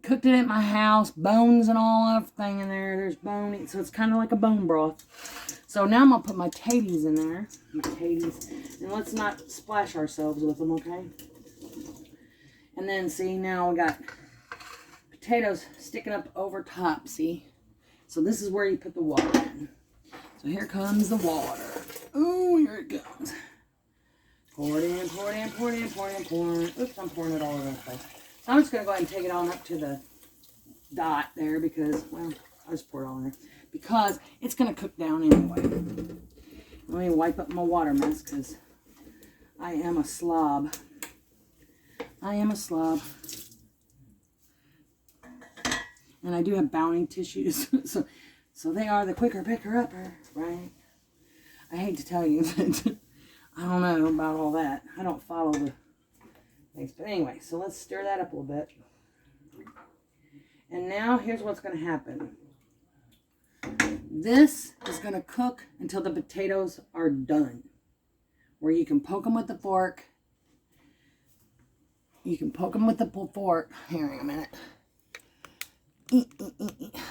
cooked it at my house, bones and all, everything in there. There's bone, so it's kind of like a bone broth. So now I'm going to put my taties in there. And let's not splash ourselves with them, okay? And then, see, now we got potatoes sticking up over top, see? So this is where you put the water in. So here comes the water. Ooh, here it comes. Pour it in, pour it in, pour it in, pour it in, pour it in. Oops, I'm pouring it all over the place. So I'm just going to go ahead and take it on up to the dot there because, well, I'll just pour it all in there. Because it's going to cook down anyway. Let me wipe up my water mess because I am a slob. I am a slob. And I do have Bounty tissues. So they are the quicker picker-upper, right? I hate to tell you that I don't know about all that. I don't follow the things. But anyway, so let's stir that up a little bit. And now here's what's going to happen. This is going to cook until the potatoes are done. Where you can poke them with the fork. You can poke them with the fork. Here in a minute.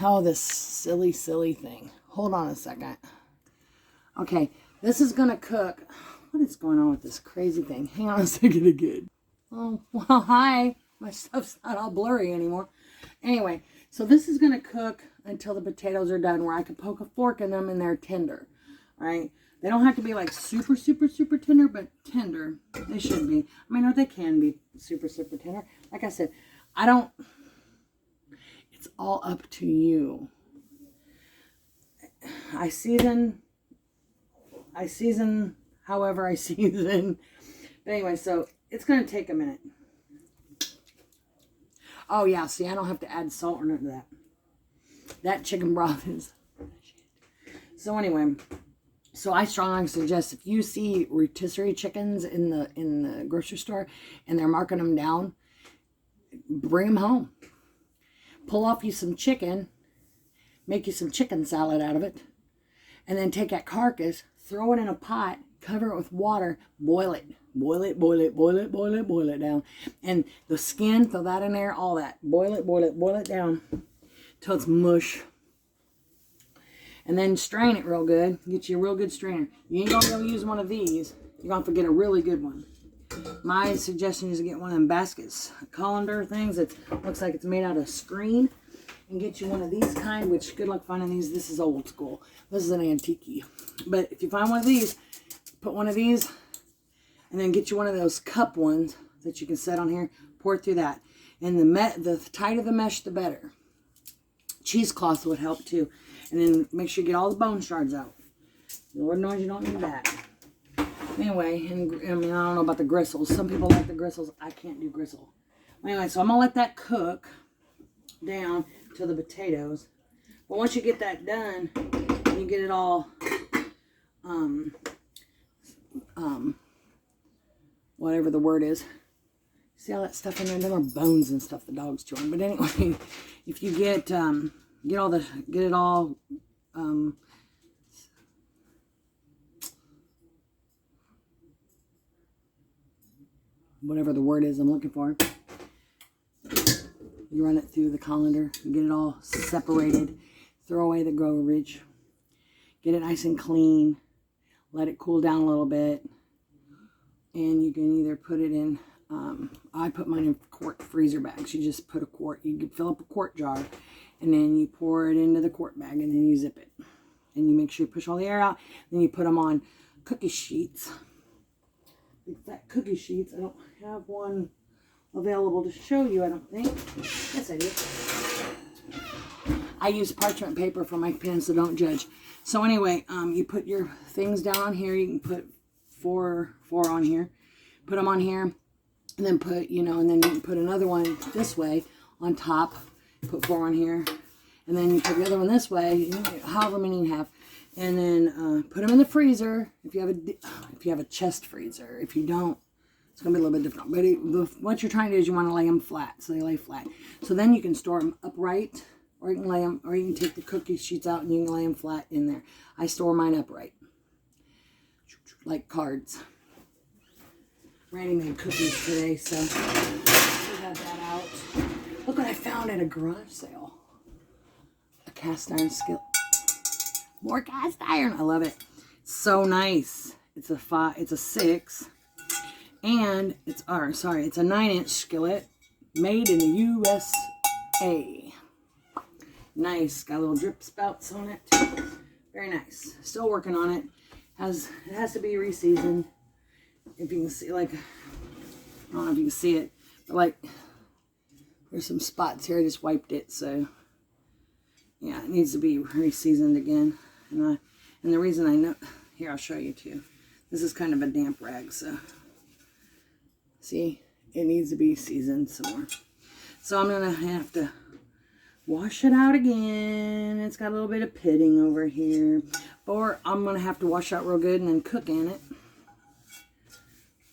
Oh, this silly thing. Hold on a second. Okay, this is going to cook. What is going on with this crazy thing? Hang on a second again. Oh, well, hi. My stuff's not all blurry anymore. Anyway, so this is going to cook until the potatoes are done, where I can poke a fork in them and they're tender. Right? They don't have to be like super tender, but tender. They should be. I mean, or they can be super tender. Like I said, it's all up to you. I season however I season. But anyway, so it's going to take a minute. Oh, yeah. See, I don't have to add salt or none of that. That chicken broth is... So anyway, so I strongly suggest if you see rotisserie chickens in the grocery store and they're marking them down, bring them home. Pull off you some chicken, make you some chicken salad out of it, and then take that carcass, throw it in a pot, cover it with water, boil it. Boil it, boil it, boil it, boil it, boil it down. And the skin, throw that in there, all that. Boil it down till it's mush. And then strain it real good. Get you a real good strainer. You ain't gonna be able to use one of these. You're gonna have to get a really good one. My suggestion is to get one of them baskets, colander things that looks like it's made out of screen. And get you one of these kind, which good luck finding these. This is old school. This is an antique. But if you find one of these, put one of these, and then get you one of those cup ones that you can set on here. Pour it through that. And the tighter the mesh, the better. Cheesecloth would help too. And then make sure you get all the bone shards out. Lord knows you don't need that. Anyway, and I mean, I don't know about the gristles. Some people like the gristles. I can't do gristle. Anyway, so I'm going to let that cook down to the potatoes. But once you get that done, you get it all, whatever the word is. See all that stuff in there? There are bones and stuff the dog's chewing. But anyway, if you get it all, whatever the word is I'm looking for. You run it through the colander, get it all separated, throw away the garbage, get it nice and clean, let it cool down a little bit, and you can either put it in, I put mine in quart freezer bags. You just put a quart, you can fill up a quart jar, and then you pour it into the quart bag, and then you zip it. And you make sure you push all the air out, then you put them on cookie sheets. Big fat cookie sheets. I don't have one available to show you, I don't think. Yes, I do. I use parchment paper for my pens, so don't judge. So anyway, you put your things down on here. You can put four on here. Put them on here, and then put, and then you can put another one this way on top. Put 4 on here, and then you put the other one this way, however many you have, and then put them in the freezer. If you have a chest freezer. If you don't, it's going to be a little bit different. But what you're trying to do is you want to lay them flat, so they lay flat. So then you can store them upright, or you can lay them, or you can take the cookie sheets out and you can lay them flat in there. I store mine upright, like cards. Randy made cookies today, so we had that out. Look what I found at a garage sale. A cast iron skillet. More cast iron. I love it. So nice. It's a 6. And it's a 9-inch skillet made in the USA. Nice. Got little drip spouts on it. Very nice. Still working on it. It has to be re-seasoned. If you can see, like, I don't know if you can see it, but like, there's some spots here. I just wiped it, so yeah, it needs to be re-seasoned again. And the reason I know, here, I'll show you too. This is kind of a damp rag, so see, it needs to be seasoned some more. So I'm gonna have to wash it out again. It's got a little bit of pitting over here, or I'm gonna have to wash it out real good and then cook in it.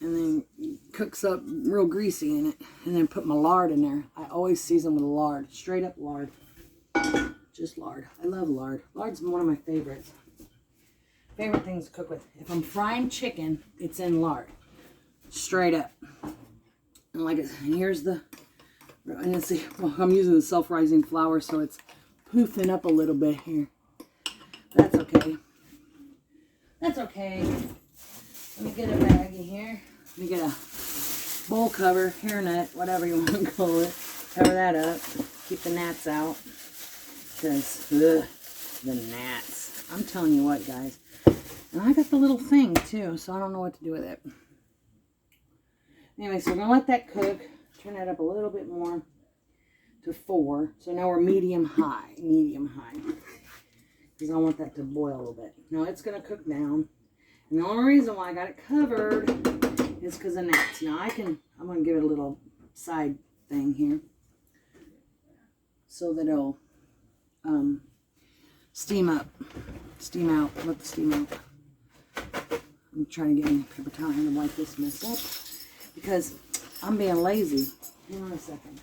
And then cooks up real greasy in it. And then put my lard in there. I always season with lard. Straight up lard. Just lard. I love lard. Lard's one of my favorites. Favorite things to cook with. If I'm frying chicken, it's in lard. Straight up. And here's the... And let's see. Well, I'm using the self-rising flour, so it's poofing up a little bit here. That's okay. That's okay. Let me get a baggie here. Let me get a bowl cover, hairnet, whatever you want to call it. Cover that up. Keep the gnats out. Because, the gnats. I'm telling you what, guys. And I got the little thing, too, so I don't know what to do with it. Anyway, so we're going to let that cook. Turn that up a little bit more to 4. So now we're medium-high. Medium-high. Because I want that to boil a little bit. Now it's going to cook down. And the only reason why I got it covered It's because of gnats. Now I'm going to give it a little side thing here so that it'll steam up, steam out, let the steam out. I'm trying to get a paper towel here to wipe this mess up because I'm being lazy. Hang on a second.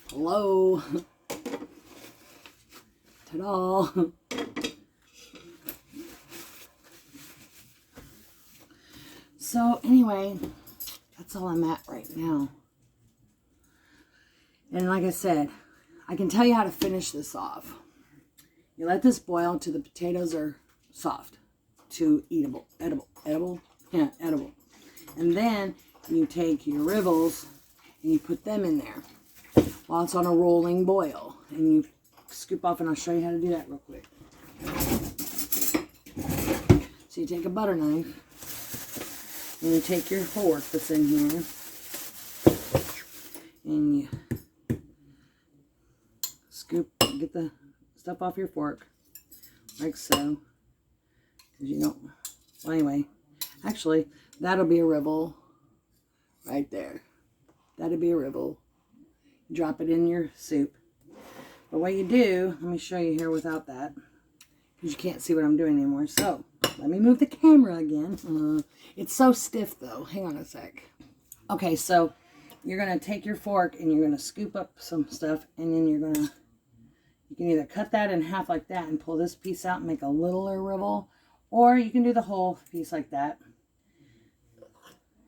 Hello. Ta-da. So anyway, that's all I'm at right now. And like I said, I can tell you how to finish this off. You let this boil till the potatoes are soft to edible. Yeah, edible. And then you take your ribbles and you put them in there while it's on a rolling boil. And you scoop off, and I'll show you how to do that real quick. So you take a butter knife and you take your fork that's in here and you scoop, get the stuff off your fork like so. Because you don't, well anyway, actually that'll be a ribble right there. That'll be a ribble. Drop it in your soup. But what you do, let me show you here without that, because you can't see what I'm doing anymore. So, let me move the camera again. It's so stiff though. Hang on a sec. Okay, so you're going to take your fork and you're going to scoop up some stuff, and then you can either cut that in half like that and pull this piece out and make a littler ribble, or you can do the whole piece like that.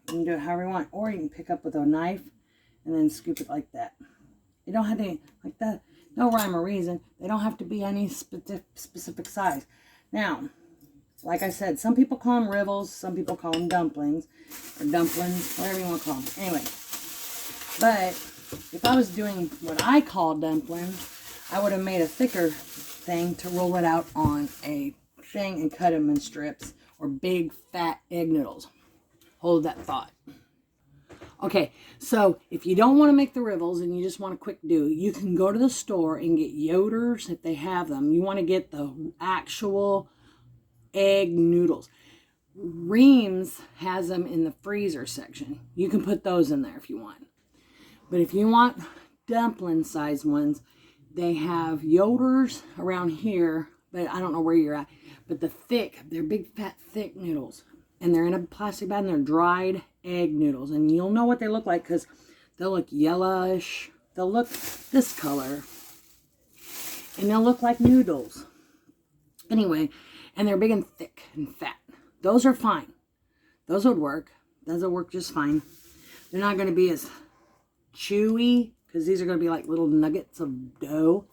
You can do it however you want, or you can pick up with a knife and then scoop it like that. You don't have to, like that. No rhyme or reason. They don't have to be any specific size. Now, like I said, some people call them ribbles, some people call them dumplings, or dumplings, whatever you want to call them. Anyway, but if I was doing what I call dumplings, I would have made a thicker thing to roll it out on a thing and cut them in strips, or big fat egg noodles. Hold that thought. Okay, so if you don't want to make the ribbles and you just want a quick do, you can go to the store and get Yoder's if they have them. You want to get the actual egg noodles. Reams has them in the freezer section. You can put those in there if you want. But if you want dumpling size ones, they have Yoder's around here, but I don't know where you're at. But they're big fat thick noodles. And they're in a plastic bag, and they're dried egg noodles. And you'll know what they look like because they'll look yellowish. They'll look this color. And they'll look like noodles. Anyway, and they're big and thick and fat. Those are fine. Those would work. Those will work just fine. They're not going to be as chewy because these are going to be like little nuggets of dough.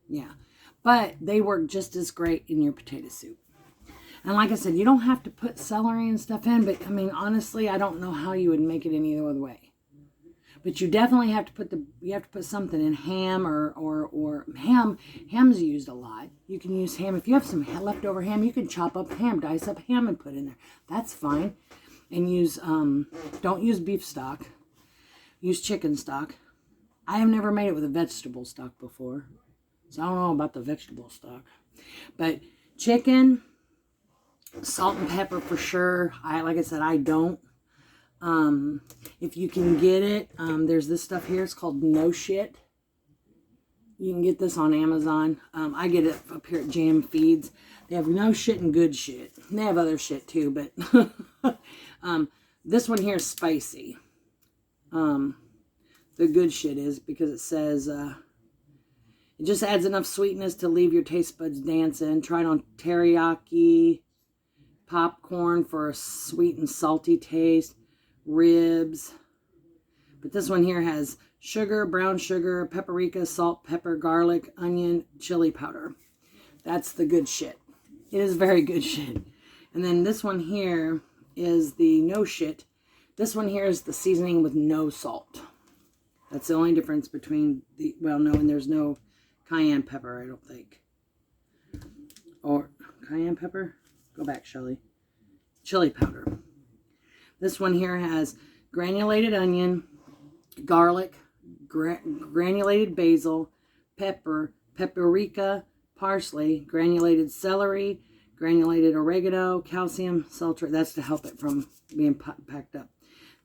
Yeah. But they work just as great in your potato soup. And like I said, you don't have to put celery and stuff in, but I mean, honestly, I don't know how you would make it any other way. But you definitely have to put something in ham or ham. Ham's used a lot. You can use ham. If you have some leftover ham, you can chop up ham, dice up ham and put in there. That's fine. And don't use beef stock. Use chicken stock. I have never made it with a vegetable stock before. So I don't know about the vegetable stock. But chicken, salt and pepper for sure. Like I said, I don't. If you can get it, there's this stuff here. It's called No Shit. You can get this on Amazon. I get it up here at Jam Feeds. They have No Shit and Good Shit. They have other shit too, but this one here is spicy. The Good Shit is because it says it just adds enough sweetness to leave your taste buds dancing. Try it on teriyaki, popcorn for a sweet and salty taste, ribs. But this one here has sugar, brown sugar, paprika, salt, pepper, garlic, onion, chili powder. That's the Good Shit. It is very good shit. And then this one here is the No Shit. This one here is the seasoning with no salt. That's the only difference between the, well, no, and there's no cayenne pepper, I don't think. Or cayenne pepper? Go back, Shelley. Chili powder. This one here has granulated onion, garlic, granulated basil, pepper, paprika, parsley, granulated celery, granulated oregano, calcium, sulfate. That's to help it from being packed up.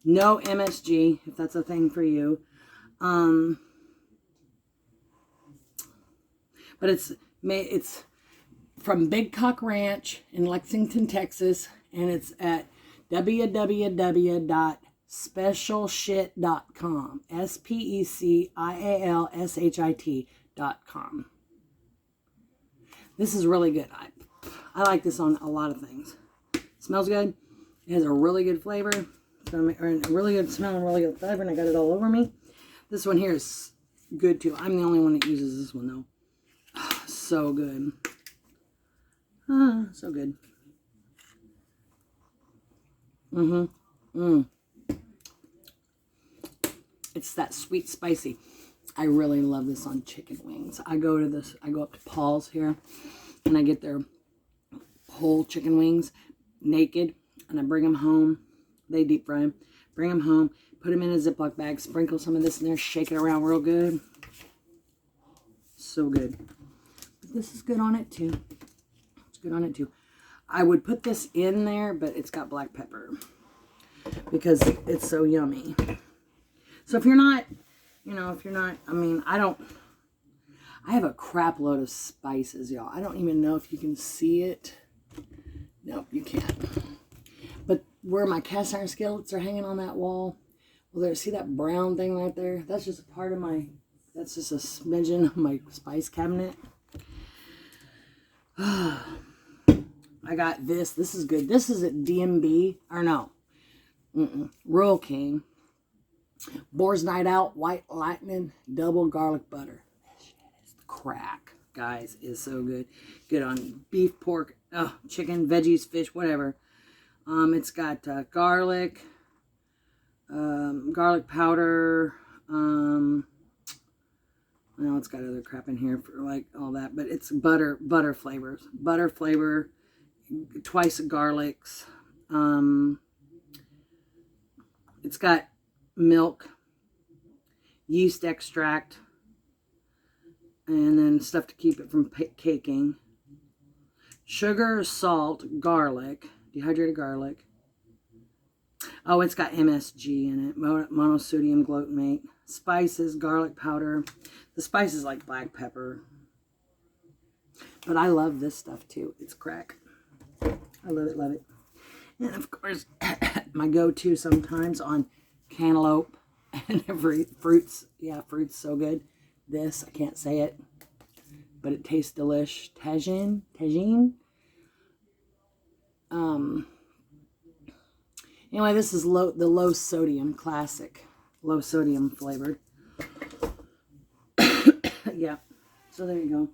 No MSG, if that's a thing for you. But it's from Big Cock Ranch in Lexington, Texas, and it's at www.specialshit.com. SPECIALSHIT.com. This is really good. I like this on a lot of things. It smells good. It has a really good flavor, a really good smell and really good flavor, and I got it all over me. This one here is good too. I'm the only one that uses this one though. So good. So good. It's that sweet spicy. I really love this on chicken wings. I go up to Paul's here and I get their whole chicken wings naked and I bring them home. They deep fry them. Bring them home, put them in a Ziploc bag, sprinkle some of this in there, shake it around real good. So good. But this is good on it too. It's good on it too. I would put this in there, but it's got black pepper because it's so yummy. So if you're not, I mean, I have a crap load of spices, y'all. I don't even know if you can see it. Nope, you can't. But where my cast iron skillets are hanging on that wall, well, there, see that brown thing right there? That's just a part of that's just a smidgen of my spice cabinet. I got this. This is good. This is at DMB, or no, Rural King. Boar's Night Out, White Lightning, double garlic butter. This shit is crack, guys. It's so good. Good on beef, pork, chicken, veggies, fish, whatever. It's got garlic, garlic powder. Well, it's got other crap in here for like all that, but it's butter flavors. Butter flavor, twice garlics. It's got milk, yeast extract, and then stuff to keep it from caking. Sugar, salt, garlic, dehydrated garlic. Oh, it's got MSG in it, monosodium glutamate. Spices, garlic powder. The spices like black pepper. But I love this stuff too. It's crack. I love it, love it. And of course, my go-to sometimes on cantaloupe and every fruits. Yeah, fruit's so good. This, I can't say it, but it tastes delish. Tagine. Anyway, this is the low sodium classic, low sodium flavored. Yeah, so there you go.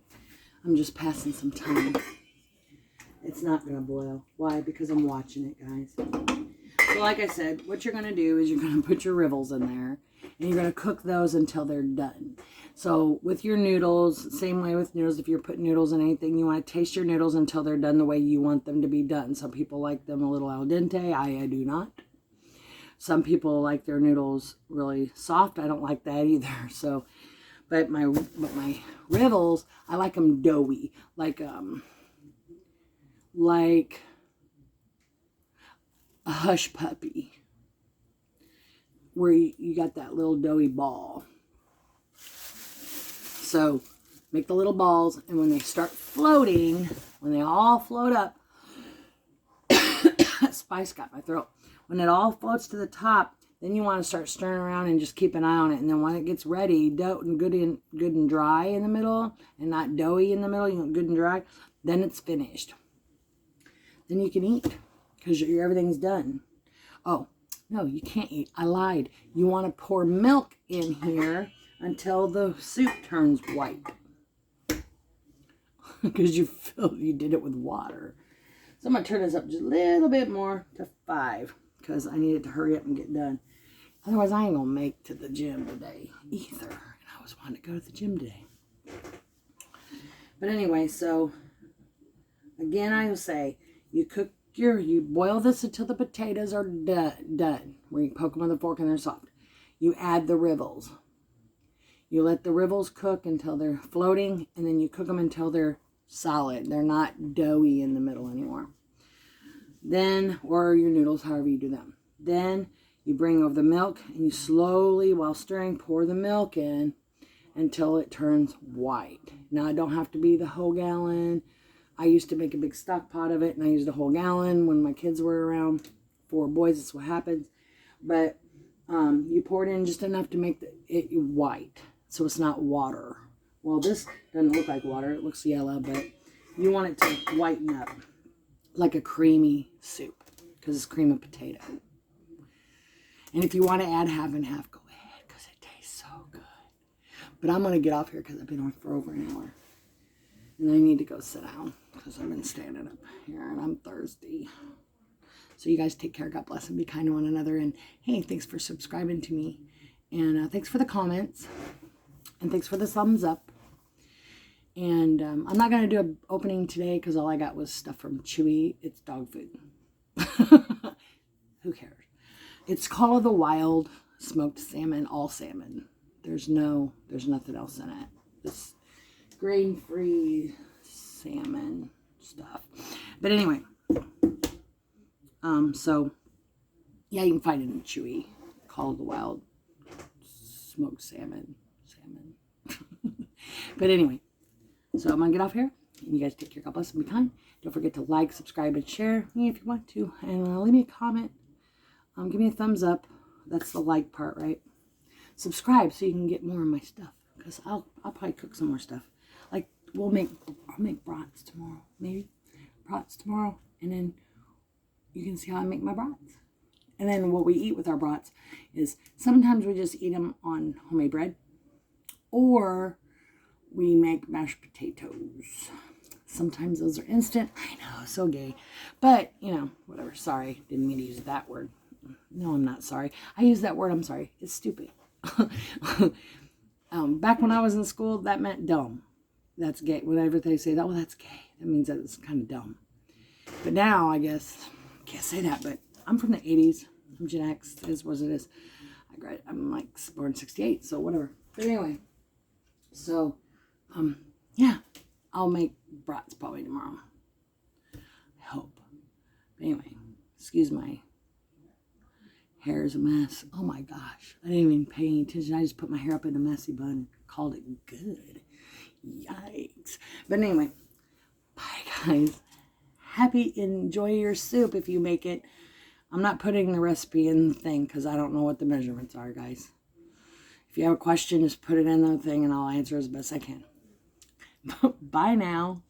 I'm just passing some time. It's not gonna boil. Why? Because I'm watching it, guys. So like I said, what you're gonna do is you're gonna put your rivels in there and you're gonna cook those until they're done. So with your noodles, same way with noodles, if you're putting noodles in anything, you want to taste your noodles until they're done the way you want them to be done. Some people like them a little al dente. I do not. Some people like their noodles really soft. I don't like that either. So, but my rivels, I like them doughy, like a hush puppy, where you got that little doughy ball. So make the little balls, and when they start floating, when they all float up, spice got my throat. When it all floats to the top, then you want to start stirring around and just keep an eye on it. And then when it gets ready, good and dry in the middle, and not doughy in the middle, you want good and dry, then it's finished. Then you can eat, because everything's done. Oh, no, you can't eat. I lied. You want to pour milk in here until the soup turns white. Because you did it with water. So I'm going to turn this up just a little bit more to 5. Because I needed to hurry up and get done. Otherwise, I ain't going to make to the gym today either. And I was wanting to go to the gym today. But anyway, so again, I will say, you boil this until the potatoes are done. Where you poke them with a fork and they're soft. You add the rivels. You let the rivels cook until they're floating, and then you cook them until they're solid. They're not doughy in the middle anymore. Then, or your noodles, however you do them. Then you bring over the milk and you slowly, while stirring, pour the milk in until it turns white. Now, it don't have to be the whole gallon. I used to make a big stock pot of it, and I used a whole gallon when my kids were around. 4 boys, that's what happens. But you pour it in just enough to make it white, so it's not water. Well, this doesn't look like water. It looks yellow, but you want it to whiten up like a creamy soup because it's cream of potato. And if you want to add half and half, go ahead because it tastes so good. But I'm going to get off here because I've been on for over an hour. And I need to go sit down because I've been standing up here and I'm thirsty. So you guys take care. God bless and be kind to one another. And hey, thanks for subscribing to me. And thanks for the comments. And thanks for the thumbs up. And I'm not going to do an opening today because all I got was stuff from Chewy. It's dog food. Who cares? It's called the Wild Smoked Salmon, all salmon. There's nothing else in it. It's grain-free salmon stuff. But anyway, so yeah, you can find it in Chewy, called the Wild Smoked Salmon. But anyway, so I'm gonna get off here, and you guys take care. God bless and be kind. Don't forget to like, subscribe, and share me if you want to, and leave me a comment. Give me a thumbs up. That's the like part, right? Subscribe so you can get more of my stuff, because I'll probably cook some more stuff. Like I'll make brats tomorrow, maybe brats tomorrow, and then you can see how I make my brats. And then what we eat with our brats is sometimes we just eat them on homemade bread, or we make mashed potatoes. Sometimes those are instant. I know, so gay. But, you know, whatever. Sorry, didn't mean to use that word. No, I'm not sorry. I use that word, I'm sorry. It's stupid. Back when I was in school, that meant dumb. That's gay. Whenever they say that, well, that's gay. That means that it's kind of dumb. But now, I guess, can't say that, but I'm from the 80s. I'm Gen X. It is what it is. I'm like born 68, so whatever. But anyway, so, yeah, I'll make brats probably tomorrow. I hope. But anyway, excuse my hair is a mess. Oh my gosh. I didn't even pay any attention. I just put my hair up in a messy bun and called it good. Yikes. But anyway, bye guys. Enjoy your soup if you make it. I'm not putting the recipe in the thing because I don't know what the measurements are, guys. If you have a question, just put it in the thing and I'll answer as best I can. Bye now.